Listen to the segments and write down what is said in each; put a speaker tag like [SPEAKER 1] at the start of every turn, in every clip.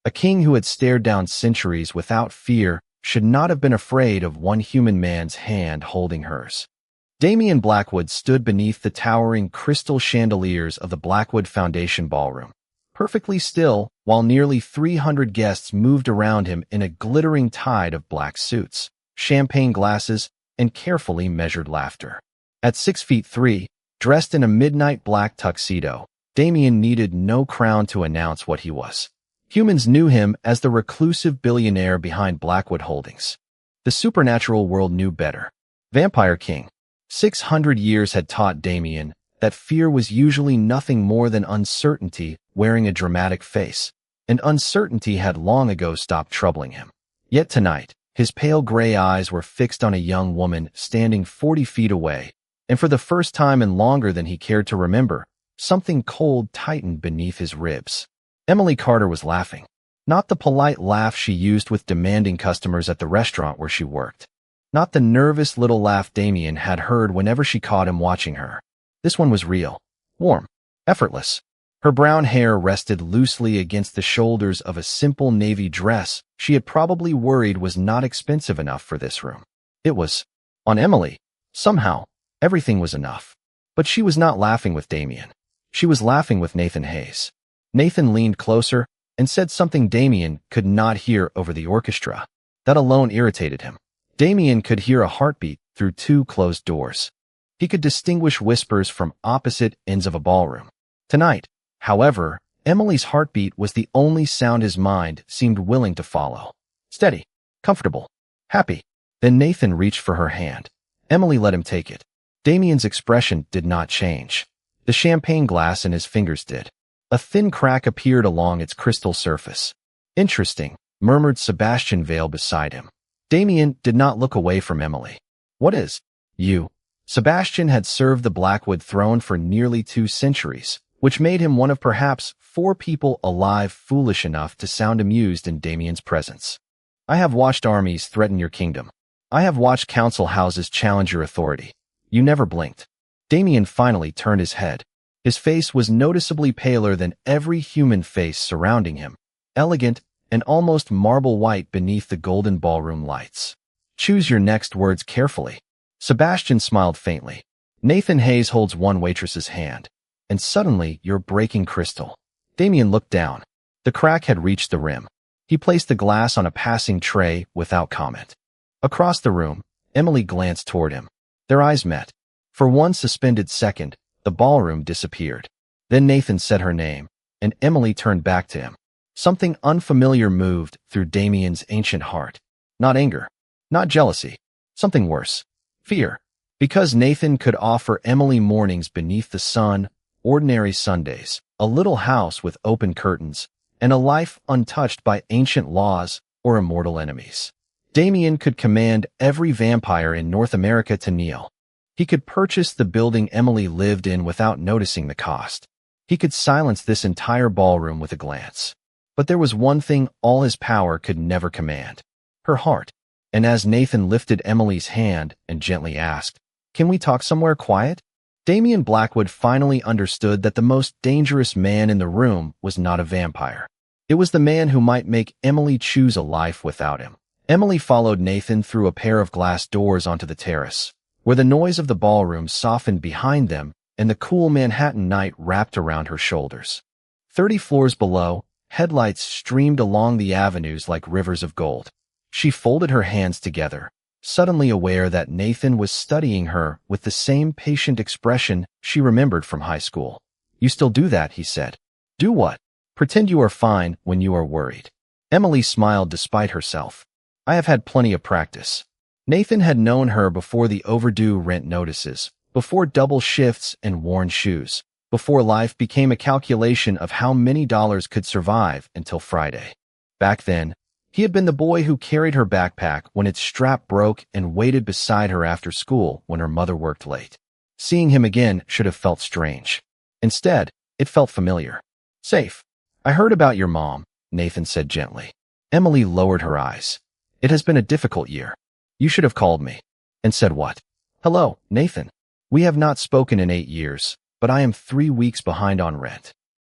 [SPEAKER 1] A king who had stared down centuries without fear should not have been afraid of one human man's hand holding hers. Damian Blackwood stood beneath the towering crystal chandeliers of the Blackwood Foundation ballroom, perfectly still, while nearly 300 guests moved around him in a glittering tide of black suits, champagne glasses, and carefully measured laughter. At 6'3", dressed in a midnight black tuxedo, Damian needed no crown to announce what he was. Humans knew him as the reclusive billionaire behind Blackwood Holdings. The supernatural world knew better. Vampire King. 600 years had taught Damian that fear was usually nothing more than uncertainty wearing a dramatic face, and uncertainty had long ago stopped troubling him. Yet tonight, his pale gray eyes were fixed on a young woman standing 40 feet away, and for the first time in longer than he cared to remember, something cold tightened beneath his ribs. Emily Carter was laughing. Not the polite laugh she used with demanding customers at the restaurant where she worked. Not the nervous little laugh Damian had heard whenever she caught him watching her. This one was real, warm, effortless. Her brown hair rested loosely against the shoulders of a simple navy dress she had probably worried was not expensive enough for this room. It was, on Emily, somehow, everything was enough. But she was not laughing with Damian. She was laughing with Nathan Hayes. Nathan leaned closer and said something Damian could not hear over the orchestra. That alone irritated him. Damian could hear a heartbeat through two closed doors. He could distinguish whispers from opposite ends of a ballroom. Tonight, however, Emily's heartbeat was the only sound his mind seemed willing to follow. Steady, comfortable, happy. Then Nathan reached for her hand. Emily let him take it. Damian's expression did not change. The champagne glass in his fingers did. A thin crack appeared along its crystal surface. Interesting, murmured Sebastian Vale beside him. Damian did not look away from Emily. What is? You. Sebastian had served the Blackwood throne for nearly 2 centuries, which made him one of perhaps 4 people alive foolish enough to sound amused in Damian's presence. I have watched armies threaten your kingdom. I have watched council houses challenge your authority. You never blinked. Damian finally turned his head. His face was noticeably paler than every human face surrounding him, elegant and almost marble white beneath the golden ballroom lights. Choose your next words carefully. Sebastian smiled faintly. Nathan Hayes holds one waitress's hand, and suddenly you're breaking crystal. Damian looked down. The crack had reached the rim. He placed the glass on a passing tray without comment. Across the room, Emily glanced toward him. Their eyes met. For one suspended second, the ballroom disappeared. Then Nathan said her name, and Emily turned back to him. Something unfamiliar moved through Damian's ancient heart. Not anger, not jealousy, something worse. Fear. Because Nathan could offer Emily mornings beneath the sun, ordinary Sundays, a little house with open curtains, and a life untouched by ancient laws or immortal enemies. Damian could command every vampire in North America to kneel. He could purchase the building Emily lived in without noticing the cost. He could silence this entire ballroom with a glance. But there was one thing all his power could never command. Her heart. And as Nathan lifted Emily's hand and gently asked, "Can we talk somewhere quiet?" Damian Blackwood finally understood that the most dangerous man in the room was not a vampire. It was the man who might make Emily choose a life without him. Emily followed Nathan through a pair of glass doors onto the terrace, where the noise of the ballroom softened behind them and the cool Manhattan night wrapped around her shoulders. 30 floors below, headlights streamed along the avenues like rivers of gold. She folded her hands together, suddenly aware that Nathan was studying her with the same patient expression she remembered from high school. "You still do that," he said. "Do what?" "Pretend you are fine when you are worried." Emily smiled despite herself. "I have had plenty of practice." Nathan had known her before the overdue rent notices, before double shifts and worn shoes, before life became a calculation of how many dollars could survive until Friday. Back then, he had been the boy who carried her backpack when its strap broke and waited beside her after school when her mother worked late. Seeing him again should have felt strange. Instead, it felt familiar. "Safe. I heard about your mom," Nathan said gently. Emily lowered her eyes. "It has been a difficult year. You should have called me." "And said what?" "Hello, Nathan. We have not spoken in 8 years, but I am 3 weeks behind on rent."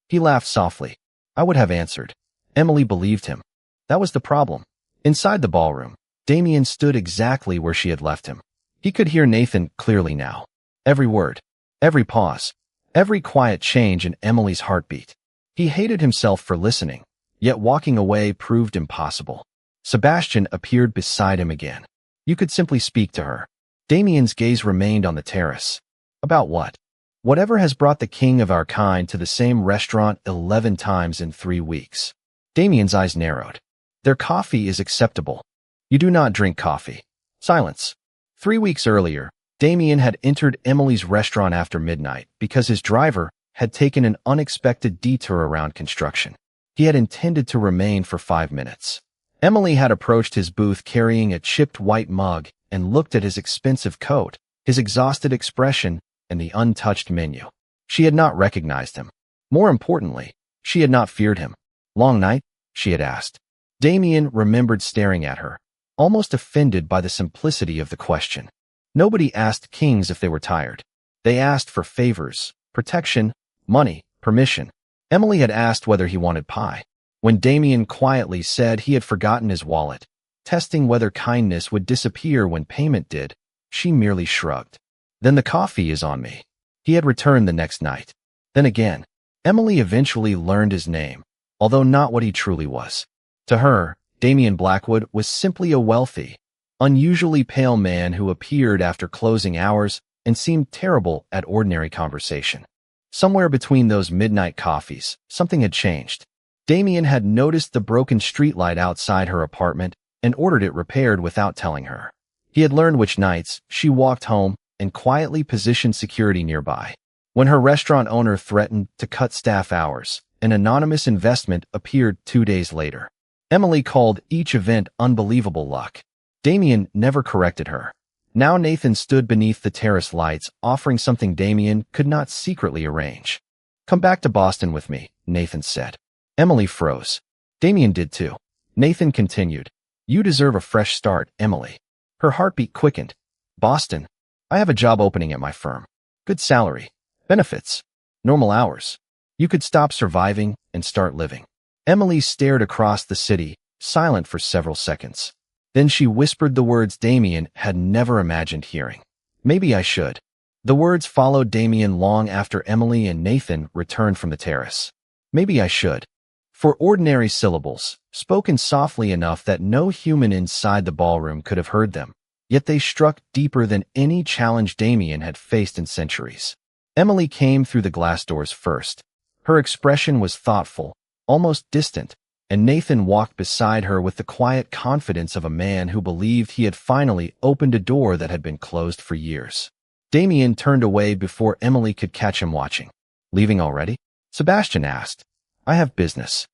[SPEAKER 1] He laughed softly. "I would have answered." Emily believed him. That was the problem. Inside the ballroom, Damien stood exactly where she had left him. He could hear Nathan clearly now. Every word, every pause, every quiet change in Emily's heartbeat. He hated himself for listening, yet walking away proved impossible. Sebastian appeared beside him again. You could simply speak to her. Damien's gaze remained on the terrace. About what? Whatever has brought the king of our kind to the same restaurant 11 times in 3 weeks. Damien's eyes narrowed. Their coffee is acceptable. You do not drink coffee. Silence. 3 weeks earlier, Damien had entered Emily's restaurant after midnight because his driver had taken an unexpected detour around construction. He had intended to remain for 5 minutes. Emily had approached his booth carrying a chipped white mug and looked at his expensive coat, his exhausted expression, and the untouched menu. She had not recognized him. More importantly, she had not feared him. Long night? She had asked. Damien remembered staring at her, almost offended by the simplicity of the question. Nobody asked kings if they were tired. They asked for favors, protection, money, permission. Emily had asked whether he wanted pie. When Damien quietly said he had forgotten his wallet, testing whether kindness would disappear when payment did, she merely shrugged. Then the coffee is on me. He had returned the next night. Then again, Emily eventually learned his name, although not what he truly was. To her, Damien Blackwood was simply a wealthy, unusually pale man who appeared after closing hours and seemed terrible at ordinary conversation. Somewhere between those midnight coffees, something had changed. Damien had noticed the broken streetlight outside her apartment and ordered it repaired without telling her. He had learned which nights she walked home and quietly positioned security nearby. When her restaurant owner threatened to cut staff hours, an anonymous investment appeared 2 days later. Emily called each event unbelievable luck. Damien never corrected her. Now Nathan stood beneath the terrace lights, offering something Damien could not secretly arrange. "Come back to Boston with me," Nathan said. Emily froze. Damien did too. Nathan continued, "You deserve a fresh start, Emily." Her heartbeat quickened. "Boston? I have a job opening at my firm. Good salary. Benefits. Normal hours. You could stop surviving and start living." Emily stared across the city, silent for several seconds. Then she whispered the words Damien had never imagined hearing. "Maybe I should." The words followed Damien long after Emily and Nathan returned from the terrace. "Maybe I should." For ordinary syllables, spoken softly enough that no human inside the ballroom could have heard them, yet they struck deeper than any challenge Damien had faced in centuries. Emily came through the glass doors first. Her expression was thoughtful, almost distant, and Nathan walked beside her with the quiet confidence of a man who believed he had finally opened a door that had been closed for years. Damien turned away before Emily could catch him watching. "Leaving already?" Sebastian asked. "I have business."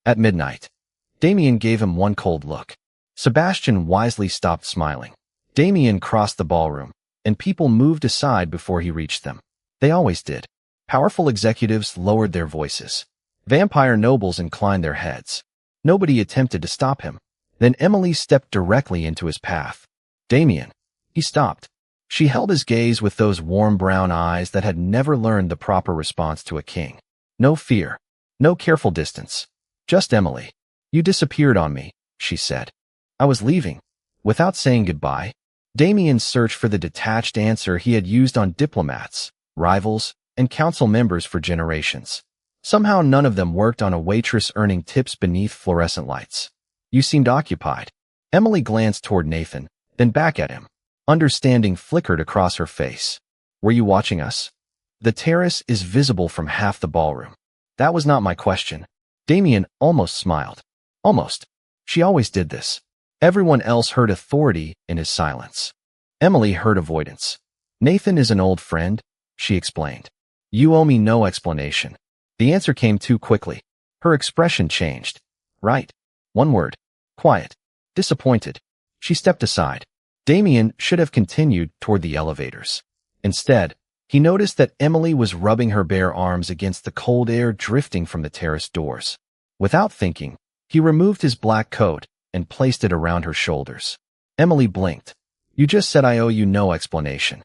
[SPEAKER 1] At midnight. Damien gave him one cold look. Sebastian wisely stopped smiling. Damien crossed the ballroom, and people moved aside before he reached them. They always did. Powerful executives lowered their voices. Vampire nobles inclined their heads. Nobody attempted to stop him. Then Emily stepped directly into his path. "Damien." He stopped. She held his gaze with those warm brown eyes that had never learned the proper response to a king. No fear. No careful distance. Just Emily. "You disappeared on me," she said. "I was leaving." Without saying goodbye, Damien searched for the detached answer he had used on diplomats, rivals, and council members for generations. Somehow none of them worked on a waitress earning tips beneath fluorescent lights. "You seemed occupied." Emily glanced toward Nathan, then back at him. Understanding flickered across her face. "Were you watching us?" "The terrace is visible from half the ballroom." "That was not my question." Damien almost smiled. Almost. She always did this. Everyone else heard authority in his silence. Emily heard avoidance. "Nathan is an old friend," she explained. "You owe me no explanation." The answer came too quickly. Her expression changed. "Right." One word. Quiet. Disappointed. She stepped aside. Damien should have continued toward the elevators. Instead, he noticed that Emily was rubbing her bare arms against the cold air drifting from the terrace doors. Without thinking, he removed his black coat and placed it around her shoulders. Emily blinked. "You just said I owe you no explanation."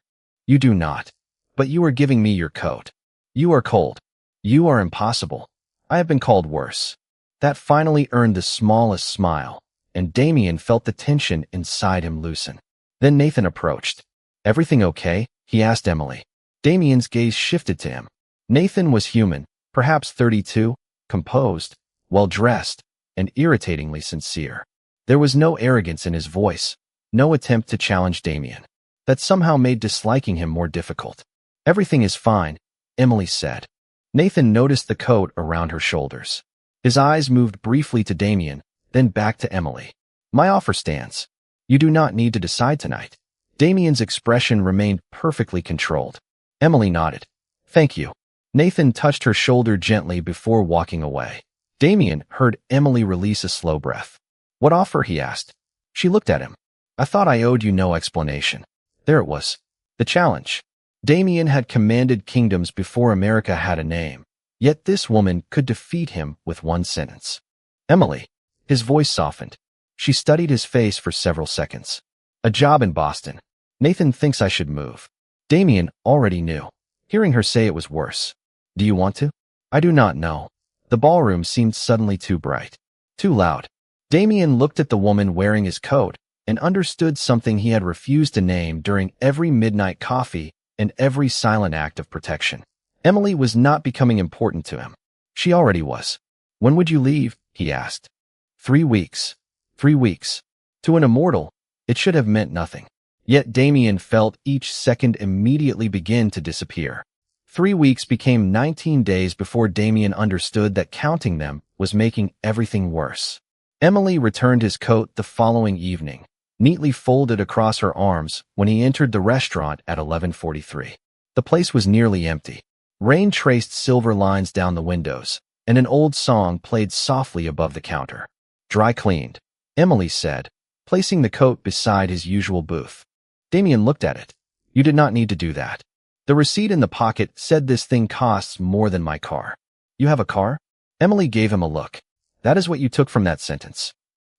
[SPEAKER 1] "You do not. But you are giving me your coat. You are cold. You are impossible. I have been called worse." That finally earned the smallest smile, and Damien felt the tension inside him loosen. Then Nathan approached. "Everything okay?" he asked Emily. Damien's gaze shifted to him. Nathan was human, perhaps 32, composed, well-dressed, and irritatingly sincere. There was no arrogance in his voice, no attempt to challenge Damien. That somehow made disliking him more difficult. "Everything is fine," Emily said. Nathan noticed the coat around her shoulders. His eyes moved briefly to Damien, then back to Emily. "My offer stands. You do not need to decide tonight." Damien's expression remained perfectly controlled. Emily nodded. "Thank you." Nathan touched her shoulder gently before walking away. Damien heard Emily release a slow breath. "What offer?" he asked. She looked at him. "I thought I owed you no explanation." There it was. The challenge. Damien had commanded kingdoms before America had a name. Yet this woman could defeat him with one sentence. "Emily." His voice softened. She studied his face for several seconds. "A job in Boston. Nathan thinks I should move." Damien already knew. Hearing her say it was worse. "Do you want to?" "I do not know." The ballroom seemed suddenly too bright. Too loud. Damien looked at the woman wearing his coat and understood something he had refused to name during every midnight coffee and every silent act of protection. Emily was not becoming important to him. She already was. "When would you leave?" he asked. 3 weeks. 3 weeks. To an immortal, it should have meant nothing. Yet Damien felt each second immediately begin to disappear. 3 weeks became 19 days before Damien understood that counting them was making everything worse. Emily returned his coat the following evening, neatly folded across her arms when he entered the restaurant at 11:43. The place was nearly empty. Rain traced silver lines down the windows, and an old song played softly above the counter. "Dry cleaned," Emily said, placing the coat beside his usual booth. Damien looked at it. "You did not need to do that. The receipt in the pocket said this thing costs more than my car." "You have a car?" Emily gave him a look. "That is what you took from that sentence."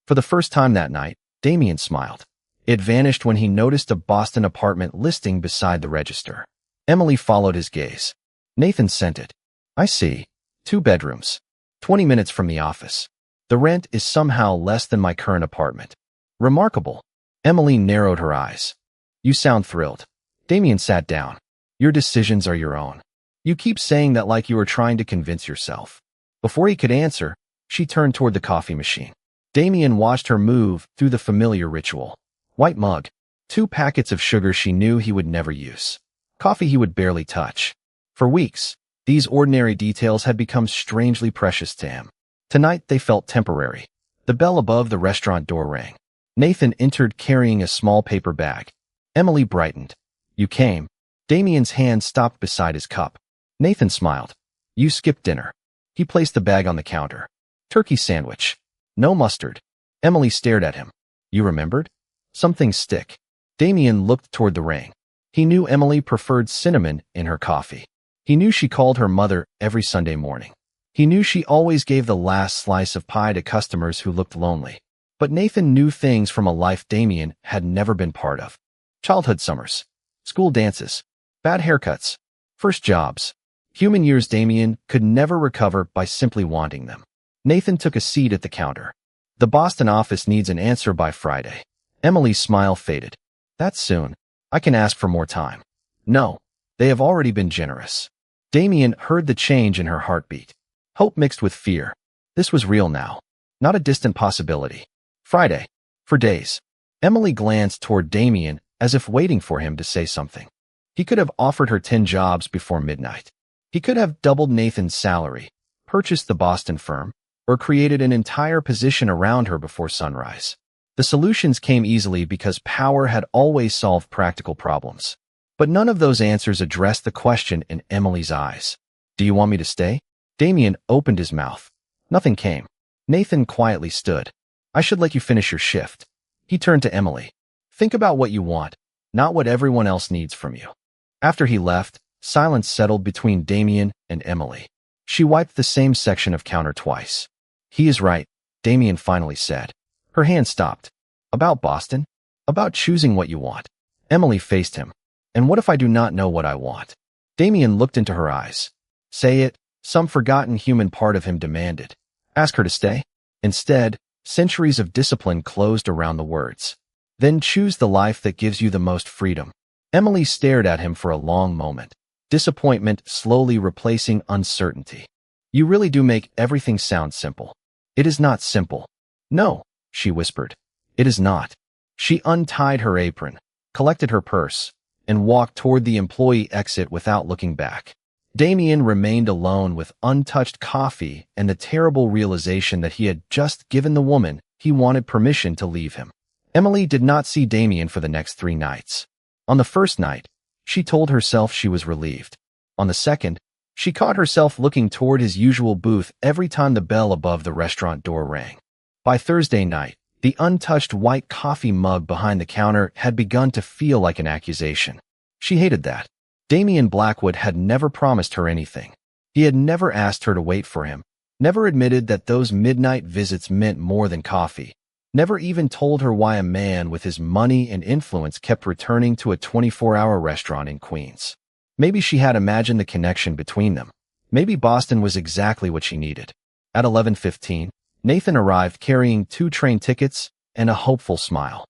[SPEAKER 1] For the first time that night, Damien smiled. It vanished when he noticed a Boston apartment listing beside the register. Emily followed his gaze. "Nathan sent it." "I see. 2 bedrooms. 20 minutes from the office. The rent is somehow less than my current apartment." "Remarkable." Emily narrowed her eyes. "You sound thrilled." Damien sat down. "Your decisions are your own. You keep saying that like you are trying to convince yourself." Before he could answer, she turned toward the coffee machine. Damien watched her move through the familiar ritual. White mug. 2 packets of sugar she knew he would never use. Coffee he would barely touch. For weeks, these ordinary details had become strangely precious to him. Tonight they felt temporary. The bell above the restaurant door rang. Nathan entered carrying a small paper bag. Emily brightened. "You came." Damien's hand stopped beside his cup. Nathan smiled. "You skipped dinner." He placed the bag on the counter. "Turkey sandwich. No mustard." Emily stared at him. "You remembered?" "Some things stick." Damien looked toward the ring. He knew Emily preferred cinnamon in her coffee. He knew she called her mother every Sunday morning. He knew she always gave the last slice of pie to customers who looked lonely. But Nathan knew things from a life Damien had never been part of. Childhood summers. School dances. Bad haircuts. First jobs. Human years Damien could never recover by simply wanting them. Nathan took a seat at the counter. "The Boston office needs an answer by Friday." Emily's smile faded. "That's soon. I can ask for more time." "No. They have already been generous." Damien heard the change in her heartbeat. Hope mixed with fear. This was real now. Not a distant possibility. Friday. For days. Emily glanced toward Damien as if waiting for him to say something. He could have offered her 10 jobs before midnight. He could have doubled Nathan's salary, purchased the Boston firm, or created an entire position around her before sunrise. The solutions came easily because power had always solved practical problems. But none of those answers addressed the question in Emily's eyes. "Do you want me to stay?" Damien opened his mouth. Nothing came. Nathan quietly stood. "I should let you finish your shift." He turned to Emily. "Think about what you want, not what everyone else needs from you." After he left, silence settled between Damien and Emily. She wiped the same section of counter twice. "He is right," Damien finally said. Her hand stopped. "About Boston? About choosing what you want." Emily faced him. "And what if I do not know what I want?" Damien looked into her eyes. "Say it," some forgotten human part of him demanded. Ask her to stay? Instead, centuries of discipline closed around the words. Then choose the life that gives you the most freedom. Emily stared at him for a long moment, disappointment slowly replacing uncertainty. You really do make everything sound simple. It is not simple. No, she whispered. It is not. She untied her apron, collected her purse, and walked toward the employee exit without looking back. Damien remained alone with untouched coffee and the terrible realization that he had just given the woman he wanted permission to leave him. Emily did not see Damien for the next 3 nights. On the first night, she told herself she was relieved. On the second, she caught herself looking toward his usual booth every time the bell above the restaurant door rang. By Thursday night, the untouched white coffee mug behind the counter had begun to feel like an accusation. She hated that. Damien Blackwood had never promised her anything. He had never asked her to wait for him, never admitted that those midnight visits meant more than coffee, never even told her why a man with his money and influence kept returning to a 24-hour restaurant in Queens. Maybe she had imagined the connection between them. Maybe Boston was exactly what she needed. At 11:15, Nathan arrived carrying 2 train tickets and a hopeful smile.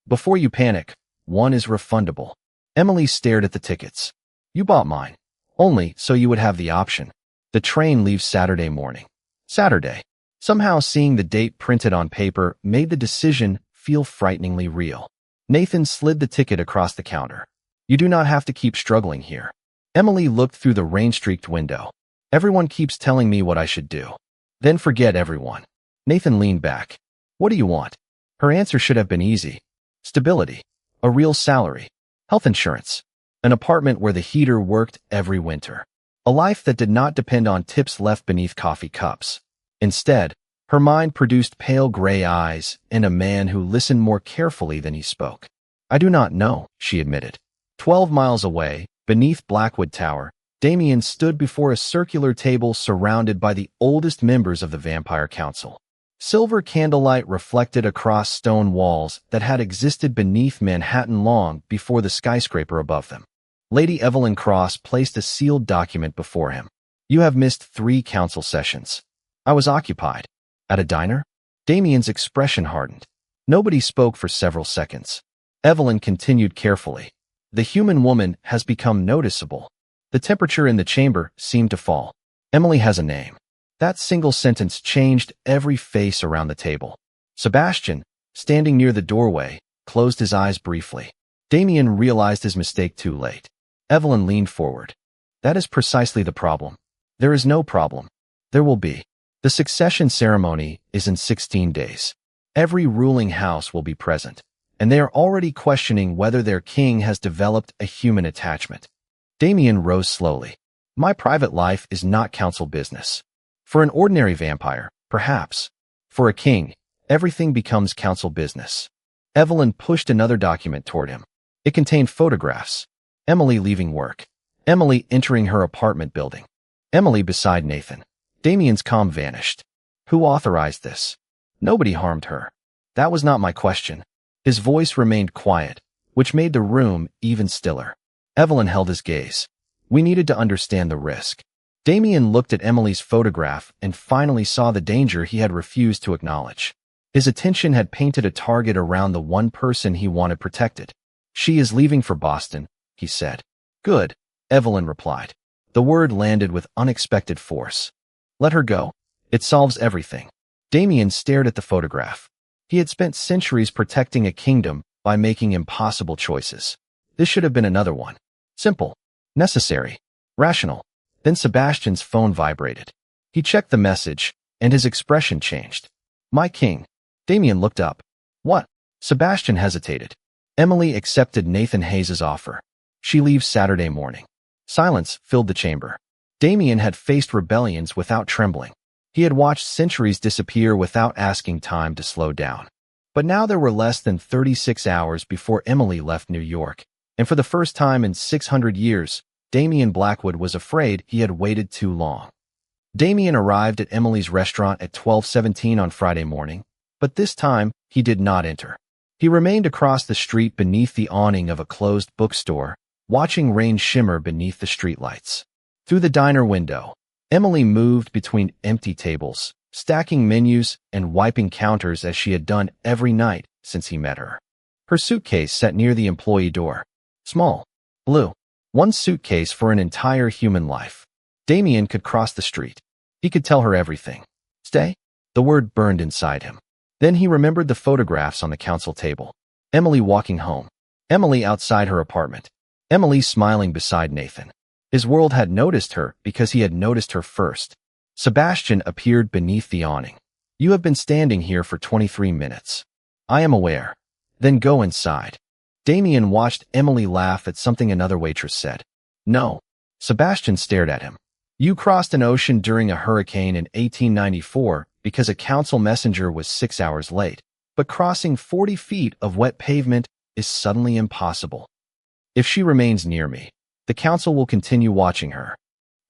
[SPEAKER 1] Before you panic, one is refundable. Emily stared at the tickets. You bought mine. Only so you would have the option. The train leaves Saturday morning. Saturday. Somehow seeing the date printed on paper made the decision feel frighteningly real. Nathan slid the ticket across the counter. You do not have to keep struggling here. Emily looked through the rain-streaked window. Everyone keeps telling me what I should do. Then forget everyone. Nathan leaned back. What do you want? Her answer should have been easy. Stability. A real salary. Health insurance. An apartment where the heater worked every winter. A life that did not depend on tips left beneath coffee cups. Instead, her mind produced pale gray eyes and a man who listened more carefully than he spoke. I do not know, she admitted. 12 miles away, beneath Blackwood Tower, Damien stood before a circular table surrounded by the oldest members of the Vampire Council. Silver candlelight reflected across stone walls that had existed beneath Manhattan long before the skyscraper above them. Lady Evelyn Cross placed a sealed document before him. You have missed 3 council sessions. I was occupied. At a diner? Damien's expression hardened. Nobody spoke for several seconds. Evelyn continued carefully. The human woman has become noticeable. The temperature in the chamber seemed to fall. Emily has a name. That single sentence changed every face around the table. Sebastian, standing near the doorway, closed his eyes briefly. Damien realized his mistake too late. Evelyn leaned forward. That is precisely the problem. There is no problem. There will be. The succession ceremony is in 16 days. Every ruling house will be present, and they are already questioning whether their king has developed a human attachment. Damien rose slowly. My private life is not council business. For an ordinary vampire, perhaps. For a king, everything becomes council business. Evelyn pushed another document toward him. It contained photographs. Emily leaving work. Emily entering her apartment building. Emily beside Nathan. Damien's calm vanished. Who authorized this? Nobody harmed her. That was not my question. His voice remained quiet, which made the room even stiller. Evelyn held his gaze. We needed to understand the risk. Damien looked at Emily's photograph and finally saw the danger he had refused to acknowledge. His attention had painted a target around the one person he wanted protected. She is leaving for Boston, he said. Good, Evelyn replied. The word landed with unexpected force. Let her go. It solves everything. Damien stared at the photograph. He had spent centuries protecting a kingdom by making impossible choices. This should have been another one. Simple. Necessary. Rational. Then Sebastian's phone vibrated. He checked the message, and his expression changed. My king. Damien looked up. What? Sebastian hesitated. Emily accepted Nathan Hayes's offer. She leaves Saturday morning. Silence filled the chamber. Damien had faced rebellions without trembling. He had watched centuries disappear without asking time to slow down. But now there were less than 36 hours before Emily left New York, and for the first time in 600 years, Damien Blackwood was afraid he had waited too long. Damien arrived at Emily's restaurant at 12:17 on Friday morning, but this time he did not enter. He remained across the street beneath the awning of a closed bookstore, watching rain shimmer beneath the streetlights. Through the diner window, Emily moved between empty tables, stacking menus and wiping counters as she had done every night since he met her. Her suitcase sat near the employee door. Small. Blue. One suitcase for an entire human life. Damien could cross the street. He could tell her everything. Stay? The word burned inside him. Then he remembered the photographs on the council table. Emily walking home. Emily outside her apartment. Emily smiling beside Nathan. His world had noticed her because he had noticed her first. Sebastian appeared beneath the awning. You have been standing here for 23 minutes. I am aware. Then go inside. Damien watched Emily laugh at something another waitress said. No. Sebastian stared at him. You crossed an ocean during a hurricane in 1894 because a council messenger was 6 hours late, but crossing 40 feet of wet pavement is suddenly impossible. If she remains near me, the council will continue watching her.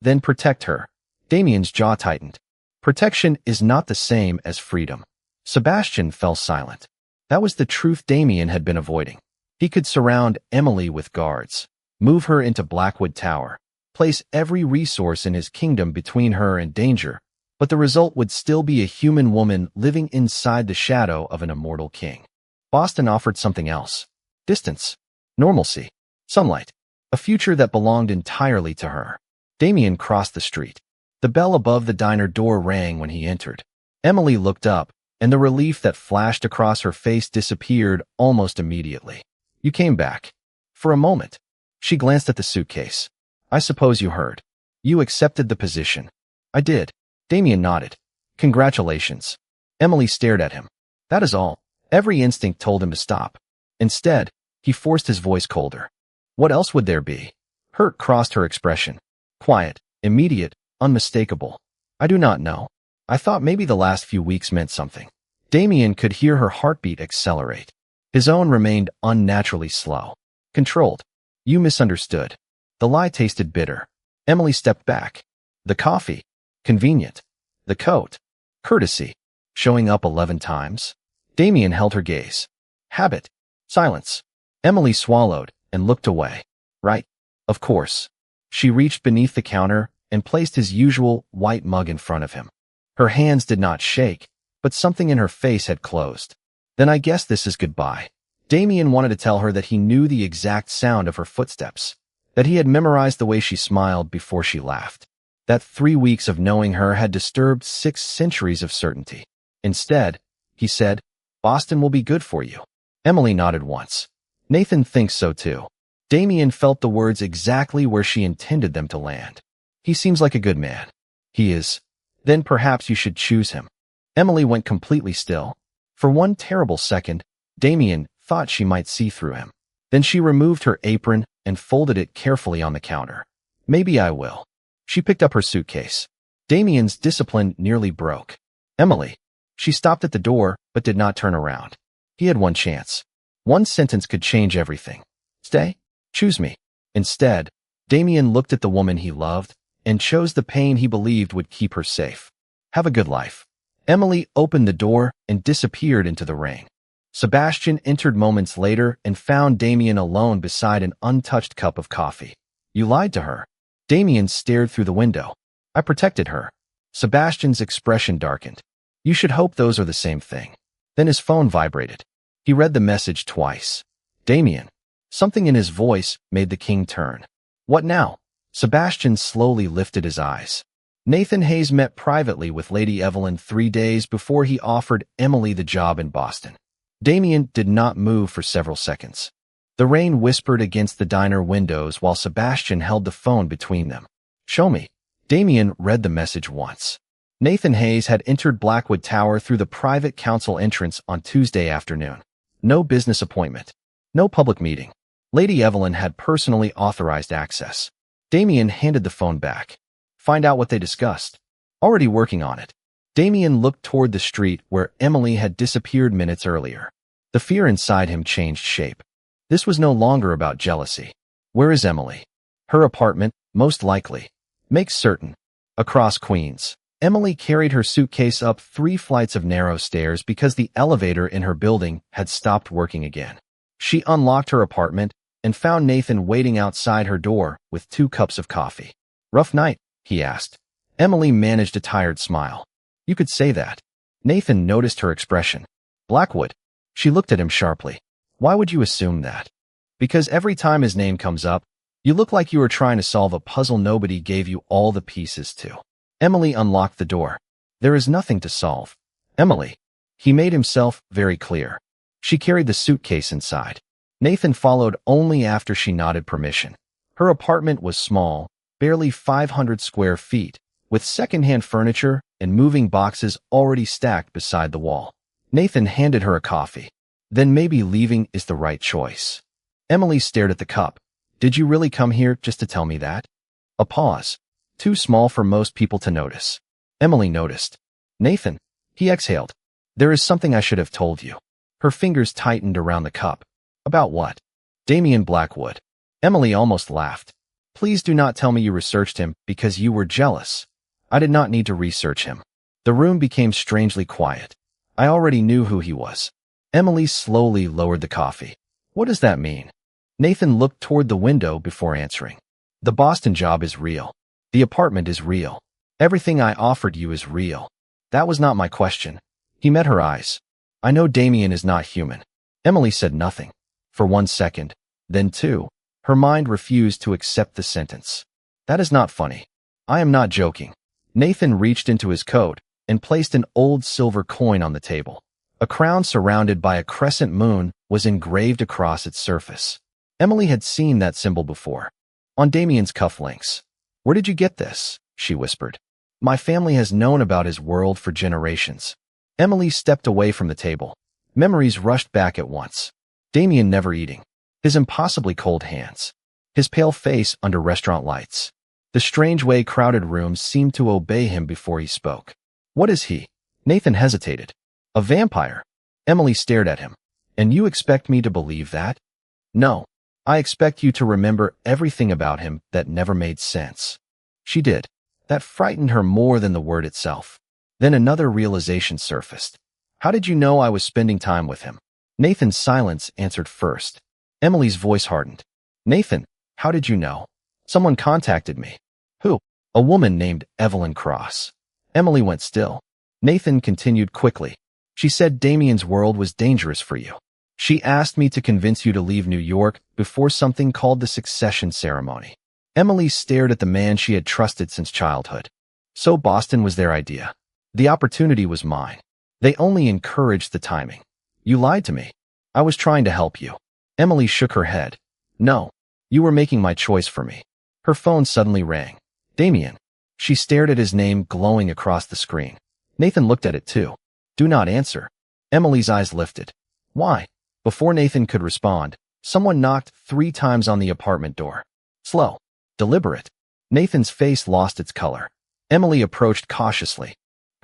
[SPEAKER 1] Then protect her. Damien's jaw tightened. Protection is not the same as freedom. Sebastian fell silent. That was the truth Damien had been avoiding. He could surround Emily with guards, move her into Blackwood Tower, place every resource in his kingdom between her and danger, but the result would still be a human woman living inside the shadow of an immortal king. Boston offered something else. Distance. Normalcy. Sunlight. A future that belonged entirely to her. Damien crossed the street. The bell above the diner door rang when he entered. Emily looked up, and the relief that flashed across her face disappeared almost immediately. You came back. For a moment. She glanced at the suitcase. I suppose you heard. You accepted the position. I did. Damien nodded. Congratulations. Emily stared at him. That is all. Every instinct told him to stop. Instead, he forced his voice colder. What else would there be? Hurt crossed her expression. Quiet, immediate, unmistakable. I do not know. I thought maybe the last few weeks meant something. Damien could hear her heartbeat accelerate. His own remained unnaturally slow. Controlled. You misunderstood. The lie tasted bitter. Emily stepped back. The coffee. Convenient. The coat. Courtesy. Showing up 11 times. Damien held her gaze. Habit. Silence. Emily swallowed and looked away. Right. Of course. She reached beneath the counter and placed his usual white mug in front of him. Her hands did not shake, but something in her face had closed. Then I guess this is goodbye. Damien wanted to tell her that he knew the exact sound of her footsteps, that he had memorized the way she smiled before she laughed, that 3 weeks of knowing her had disturbed 6 centuries of certainty. Instead, he said, Boston will be good for you. Emily nodded once. Nathan thinks so too. Damien felt the words exactly where she intended them to land. He seems like a good man. He is. Then perhaps you should choose him. Emily went completely still. For one terrible second, Damien thought she might see through him. Then she removed her apron and folded it carefully on the counter. Maybe I will. She picked up her suitcase. Damien's discipline nearly broke. Emily. She stopped at the door, but did not turn around. He had one chance. One sentence could change everything. Stay? Choose me. Instead, Damien looked at the woman he loved and chose the pain he believed would keep her safe. Have a good life. Emily opened the door and disappeared into the rain. Sebastian entered moments later and found Damien alone beside an untouched cup of coffee. You lied to her. Damien stared through the window. I protected her. Sebastian's expression darkened. You should hope those are the same thing. Then his phone vibrated. He read the message twice. Damien. Something in his voice made the king turn. What now? Sebastian slowly lifted his eyes. Nathan Hayes met privately with Lady Evelyn 3 days before he offered Emily the job in Boston. Damien did not move for several seconds. The rain whispered against the diner windows while Sebastian held the phone between them. Show me. Damien read the message once. Nathan Hayes had entered Blackwood Tower through the private council entrance on Tuesday afternoon. No business appointment. No public meeting. Lady Evelyn had personally authorized access. Damien handed the phone back. Find out what they discussed. Already working on it. Damien looked toward the street where Emily had disappeared minutes earlier. The fear inside him changed shape. This was no longer about jealousy. Where is Emily? Her apartment, most likely. Make certain. Across Queens. Emily carried her suitcase up 3 flights of narrow stairs because the elevator in her building had stopped working again. She unlocked her apartment and found Nathan waiting outside her door with 2 cups of coffee. Rough night? He asked. Emily managed a tired smile. You could say that. Nathan noticed her expression. Blackwood. She looked at him sharply. Why would you assume that? Because every time his name comes up, you look like you were trying to solve a puzzle nobody gave you all the pieces to. Emily unlocked the door. There is nothing to solve. Emily. He made himself very clear. She carried the suitcase inside. Nathan followed only after she nodded permission. Her apartment was small, barely 500 square feet, with secondhand furniture and moving boxes already stacked beside the wall. Nathan handed her a coffee. Then maybe leaving is the right choice. Emily stared at the cup. Did you really come here just to tell me that? A pause. Too small for most people to notice. Emily noticed. Nathan. He exhaled. There is something I should have told you. Her fingers tightened around the cup. About what? Damian Blackwood. Emily almost laughed. Please do not tell me you researched him because you were jealous. I did not need to research him. The room became strangely quiet. I already knew who he was. Emily slowly lowered the coffee. What does that mean? Nathan looked toward the window before answering. The Boston job is real. The apartment is real. Everything I offered you is real. That was not my question. He met her eyes. I know Damian is not human. Emily said nothing. For 1 second, then 2. Her mind refused to accept the sentence. That is not funny. I am not joking. Nathan reached into his coat and placed an old silver coin on the table. A crown surrounded by a crescent moon was engraved across its surface. Emily had seen that symbol before. On Damian's cufflinks. Where did you get this? She whispered. My family has known about his world for generations. Emily stepped away from the table. Memories rushed back at once. Damian never eating. His impossibly cold hands. His pale face under restaurant lights. The strange way crowded rooms seemed to obey him before he spoke. What is he? Nathan hesitated. A vampire. Emily stared at him. And you expect me to believe that? No. I expect you to remember everything about him that never made sense. She did. That frightened her more than the word itself. Then another realization surfaced. How did you know I was spending time with him? Nathan's silence answered first. Emily's voice hardened. Nathan, how did you know? Someone contacted me. Who? A woman named Evelyn Cross. Emily went still. Nathan continued quickly. She said Damian's world was dangerous for you. She asked me to convince you to leave New York before something called the succession ceremony. Emily stared at the man she had trusted since childhood. So Boston was their idea. The opportunity was mine. They only encouraged the timing. You lied to me. I was trying to help you. Emily shook her head. No, you were making my choice for me. Her phone suddenly rang. Damian. She stared at his name glowing across the screen. Nathan looked at it too. Do not answer. Emily's eyes lifted. Why? Before Nathan could respond, someone knocked 3 times on the apartment door. Slow. Deliberate. Nathan's face lost its color. Emily approached cautiously.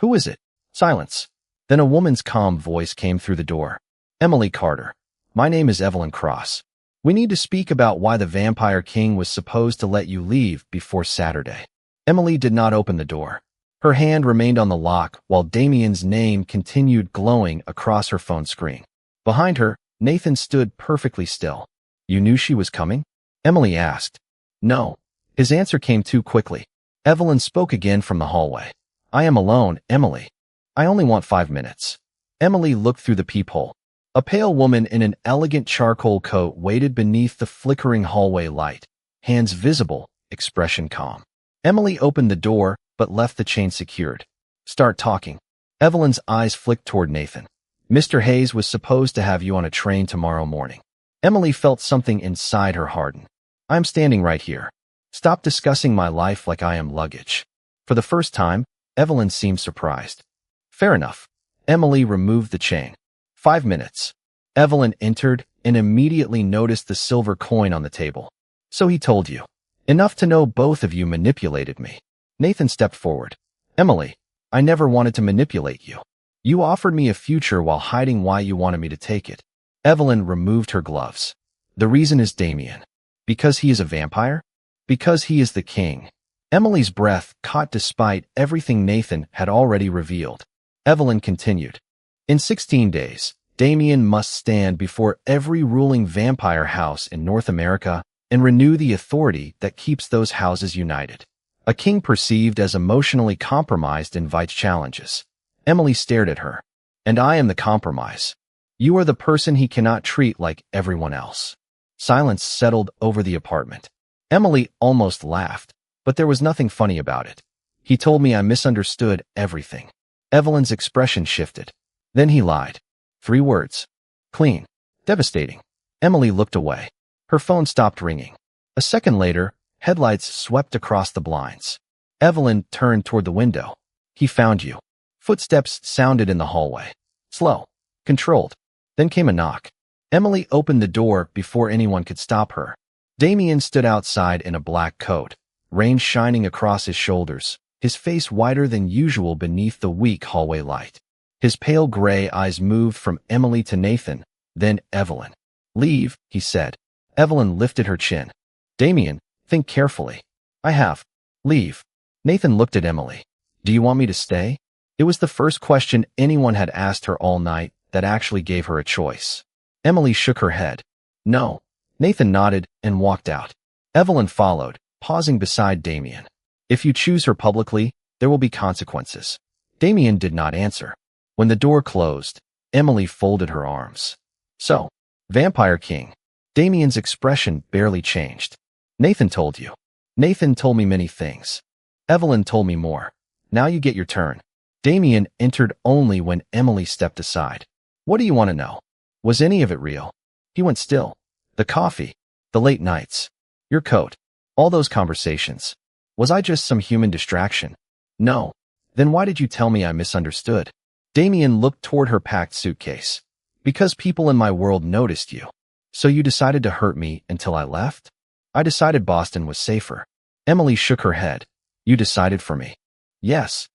[SPEAKER 1] Who is it? Silence. Then a woman's calm voice came through the door. Emily Carter. My name is Evelyn Cross. We need to speak about why the Vampire King was supposed to let you leave before Saturday. Emily did not open the door. Her hand remained on the lock while Damian's name continued glowing across her phone screen. Behind her, Nathan stood perfectly still. You knew she was coming? Emily asked. No. His answer came too quickly. Evelyn spoke again from the hallway. I am alone, Emily. I only want 5 minutes. Emily looked through the peephole. A pale woman in an elegant charcoal coat waited beneath the flickering hallway light. Hands visible, expression calm. Emily opened the door, but left the chain secured. Start talking. Evelyn's eyes flicked toward Nathan. Mr. Hayes was supposed to have you on a train tomorrow morning. Emily felt something inside her harden. I'm standing right here. Stop discussing my life like I am luggage. For the first time, Evelyn seemed surprised. Fair enough. Emily removed the chain. 5 minutes. Evelyn entered and immediately noticed the silver coin on the table. So he told you. Enough to know both of you manipulated me. Nathan stepped forward. Emily, I never wanted to manipulate you. You offered me a future while hiding why you wanted me to take it. Evelyn removed her gloves. The reason is Damian. Because he is a vampire? Because he is the king. Emily's breath caught despite everything Nathan had already revealed. Evelyn continued. In 16 days, Damian must stand before every ruling vampire house in North America and renew the authority that keeps those houses united. A king perceived as emotionally compromised invites challenges. Emily stared at her. And I am the compromise. You are the person he cannot treat like everyone else. Silence settled over the apartment. Emily almost laughed, but there was nothing funny about it. He told me I misunderstood everything. Evelyn's expression shifted. Then he lied. 3 words. Clean. Devastating. Emily looked away. Her phone stopped ringing. A second later, headlights swept across the blinds. Evelyn turned toward the window. He found you. Footsteps sounded in the hallway. Slow. Controlled. Then came a knock. Emily opened the door before anyone could stop her. Damien stood outside in a black coat, rain shining across his shoulders, his face whiter than usual beneath the weak hallway light. His pale gray eyes moved from Emily to Nathan, then Evelyn. Leave, he said. Evelyn lifted her chin. Damien, think carefully. I have. Leave. Nathan looked at Emily. Do you want me to stay? It was the first question anyone had asked her all night that actually gave her a choice. Emily shook her head. No. Nathan nodded and walked out. Evelyn followed, pausing beside Damien. If you choose her publicly, there will be consequences. Damien did not answer. When the door closed, Emily folded her arms. So, Vampire King. Damien's expression barely changed. Nathan told you. Nathan told me many things. Evelyn told me more. Now you get your turn. Damien entered only when Emily stepped aside. What do you want to know? Was any of it real? He went still. The coffee. The late nights. Your coat. All those conversations. Was I just some human distraction? No. Then why did you tell me I misunderstood? Damien looked toward her packed suitcase. Because people in my world noticed you. So you decided to hurt me until I left? I decided Boston was safer. Emily shook her head. You decided for me. Yes.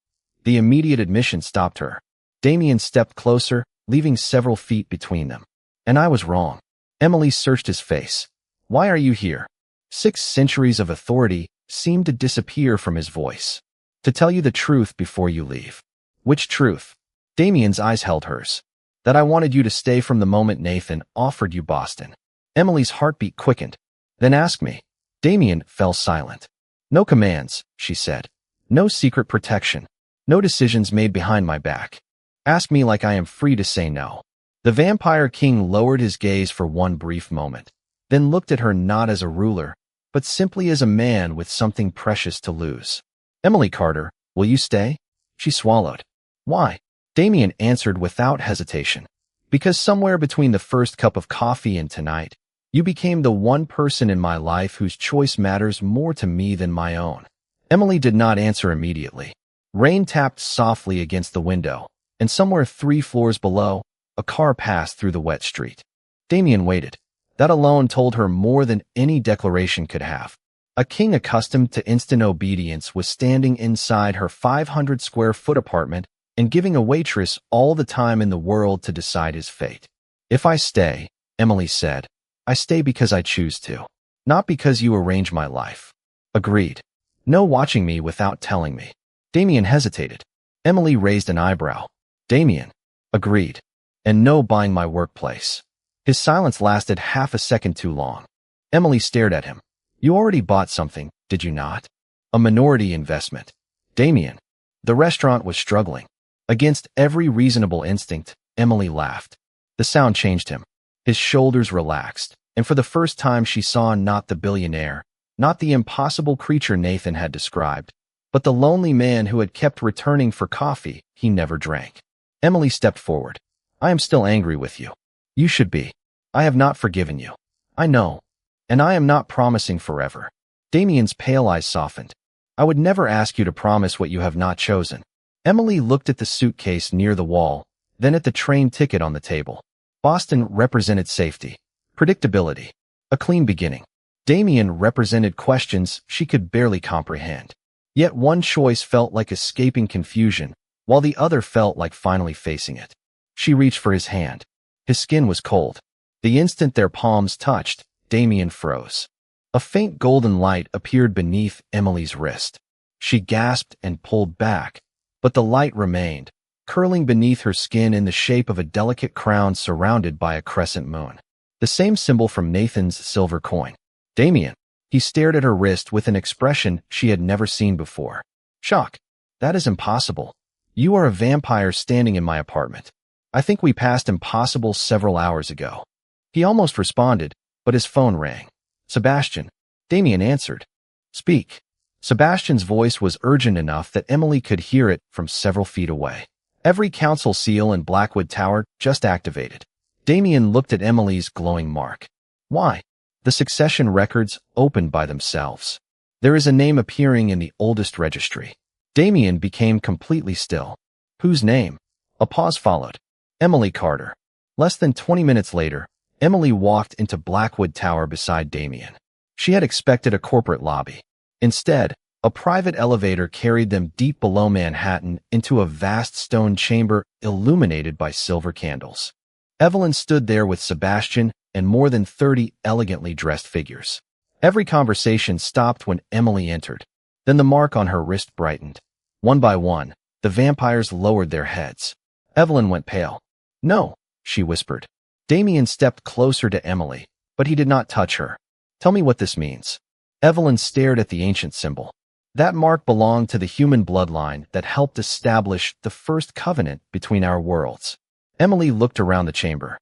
[SPEAKER 1] The immediate admission stopped her. Damien stepped closer, leaving several feet between them. And I was wrong. Emily searched his face. Why are you here? 6 centuries of authority seemed to disappear from his voice. To tell you the truth before you leave. Which truth? Damien's eyes held hers. That I wanted you to stay from the moment Nathan offered you Boston. Emily's heartbeat quickened. Then ask me. Damien fell silent. No commands, she said. No secret protection. No decisions made behind my back. Ask me like I am free to say no. The Vampire King lowered his gaze for one brief moment, then looked at her not as a ruler, but simply as a man with something precious to lose. Emily Carter, will you stay? She swallowed. Why? Damien answered without hesitation. Because somewhere between the first cup of coffee and tonight, you became the one person in my life whose choice matters more to me than my own. Emily did not answer immediately. Rain tapped softly against the window, and somewhere 3 floors below, a car passed through the wet street. Damien waited. That alone told her more than any declaration could have. A king accustomed to instant obedience was standing inside her 500-square-foot apartment and giving a waitress all the time in the world to decide his fate. If I stay, Emily said, I stay because I choose to. Not because you arrange my life. Agreed. No watching me without telling me. Damien hesitated. Emily raised an eyebrow. Damien. Agreed. And no buying my workplace. His silence lasted half a second too long. Emily stared at him. You already bought something, did you not? A minority investment. Damien. The restaurant was struggling. Against every reasonable instinct, Emily laughed. The sound changed him. His shoulders relaxed, and for the first time she saw not the billionaire, not the impossible creature Nathan had described, but the lonely man who had kept returning for coffee he never drank. Emily stepped forward. I am still angry with you. You should be. I have not forgiven you. I know. And I am not promising forever. Damien's pale eyes softened. I would never ask you to promise what you have not chosen. Emily looked at the suitcase near the wall, then at the train ticket on the table. Boston represented safety, predictability, a clean beginning. Damien represented questions she could barely comprehend. Yet one choice felt like escaping confusion, while the other felt like finally facing it. She reached for his hand. His skin was cold. The instant their palms touched, Damien froze. A faint golden light appeared beneath Emily's wrist. She gasped and pulled back, but the light remained, curling beneath her skin in the shape of a delicate crown surrounded by a crescent moon. The same symbol from Nathan's silver coin. Damien. He stared at her wrist with an expression she had never seen before. Shock. That is impossible. You are a vampire standing in my apartment. I think we passed impossible several hours ago. He almost responded, but his phone rang. Sebastian. Damien answered. Speak. Sebastian's voice was urgent enough that Emily could hear it from several feet away. Every council seal in Blackwood Tower just activated. Damien looked at Emily's glowing mark. Why? The succession records opened by themselves. There is a name appearing in the oldest registry. Damien became completely still. Whose name? A pause followed. Emily Carter. Less than 20 minutes later, Emily walked into Blackwood Tower beside Damien. She had expected a corporate lobby. Instead, a private elevator carried them deep below Manhattan into a vast stone chamber illuminated by silver candles. Evelyn stood there with Sebastian and more than 30 elegantly dressed figures. Every conversation stopped when Emily entered. Then the mark on her wrist brightened. One by one, the vampires lowered their heads. Evelyn went pale. No, she whispered. Damien stepped closer to Emily, but he did not touch her. Tell me what this means. Evelyn stared at the ancient symbol. That mark belonged to the human bloodline that helped establish the first covenant between our worlds. Emily looked around the chamber.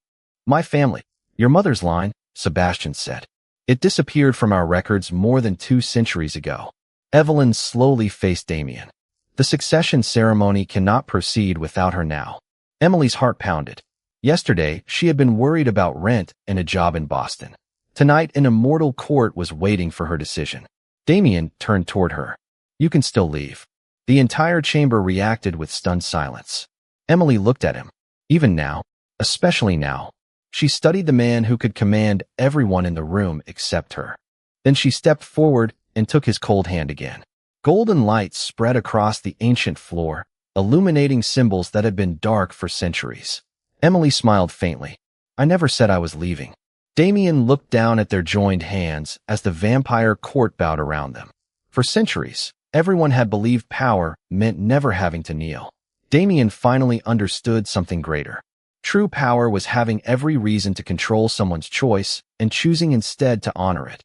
[SPEAKER 1] My family, your mother's line, Sebastian said. It disappeared from our records more than 2 centuries ago. Evelyn slowly faced Damien. The succession ceremony cannot proceed without her now. Emily's heart pounded. Yesterday, she had been worried about rent and a job in Boston. Tonight, an immortal court was waiting for her decision. Damien turned toward her. You can still leave. The entire chamber reacted with stunned silence. Emily looked at him. Even now, especially now, she studied the man who could command everyone in the room except her. Then she stepped forward and took his cold hand again. Golden light spread across the ancient floor, illuminating symbols that had been dark for centuries. Emily smiled faintly. I never said I was leaving. Damien looked down at their joined hands as the vampire court bowed around them. For centuries, everyone had believed power meant never having to kneel. Damien finally understood something greater. True power was having every reason to control someone's choice and choosing instead to honor it.